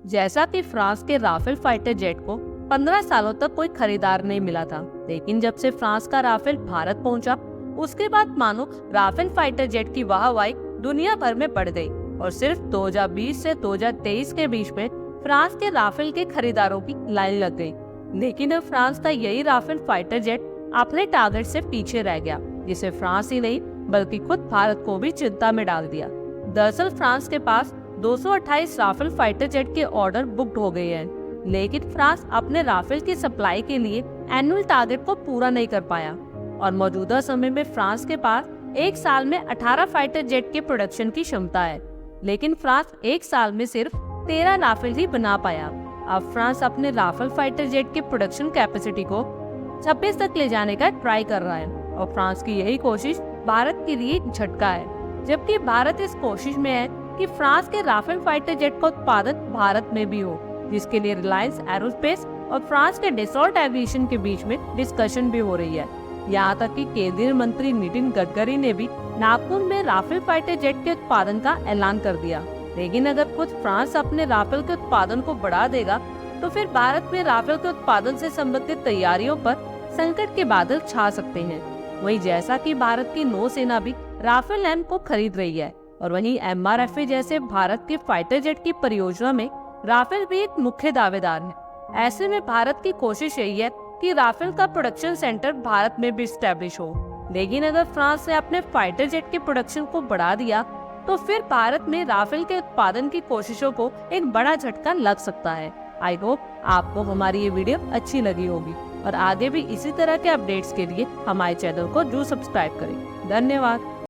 जैसा कि फ्रांस के राफेल फाइटर जेट को 15 सालों तक कोई खरीदार नहीं मिला था, लेकिन जब से फ्रांस का राफेल भारत पहुंचा, उसके बाद मानो राफेल फाइटर जेट की वाहवाही दुनिया भर में बढ़ गई और सिर्फ 2020 से 2023 के बीच में फ्रांस के राफेल के खरीदारों की लाइन लग गई। लेकिन अब फ्रांस का यही राफेल फाइटर जेट अपने टारगेट से पीछे रह गया, जिसे फ्रांस ही नहीं बल्कि खुद भारत को भी चिंता में डाल दिया। दरअसल फ्रांस के पास 228 राफेल फाइटर जेट के ऑर्डर बुक्ड हो गए हैं, लेकिन फ्रांस अपने राफेल की सप्लाई के लिए एनुअल टारगेट को पूरा नहीं कर पाया और मौजूदा समय में फ्रांस के पास एक साल में 18 फाइटर जेट के प्रोडक्शन की क्षमता है, लेकिन फ्रांस एक साल में सिर्फ 13 राफेल ही बना पाया। अब फ्रांस अपने राफेल फाइटर जेट के प्रोडक्शन कैपेसिटी को 26 तक ले जाने का ट्राई कर रहा है और फ्रांस की यही कोशिश भारत के लिए एक झटका है, जबकि भारत इस कोशिश में है कि फ्रांस के राफेल फाइटर जेट का उत्पादन भारत में भी हो, जिसके लिए रिलायंस एरोस्पेस और फ्रांस के डसॉल्ट एविएशन के बीच में डिस्कशन भी हो रही है। यहाँ तक कि केंद्रीय मंत्री नितिन गडकरी ने भी नागपुर में राफेल फाइटर जेट के उत्पादन का ऐलान कर दिया। लेकिन अगर खुद फ्रांस अपने राफेल के उत्पादन को बढ़ा देगा, तो फिर भारत में राफेल के उत्पादन से संबंधित तैयारियों पर संकट के बादल छा सकते हैं। वहीं जैसा कि भारत की नौसेना भी राफेल एम को खरीद रही है और वहीं MRFA जैसे भारत के फाइटर जेट की परियोजना में राफेल भी एक मुख्य दावेदार है। ऐसे में भारत की कोशिश यही है कि राफेल का प्रोडक्शन सेंटर भारत में भी स्टैब्लिश हो। लेकिन अगर फ्रांस ने अपने फाइटर जेट के प्रोडक्शन को बढ़ा दिया, तो फिर भारत में राफेल के उत्पादन की कोशिशों को एक बड़ा झटका लग सकता है। आई होप आपको हमारी ये वीडियो अच्छी लगी होगी और आगे भी इसी तरह के अपडेट्स के लिए हमारे चैनल को जरूर सब्सक्राइब करें। धन्यवाद।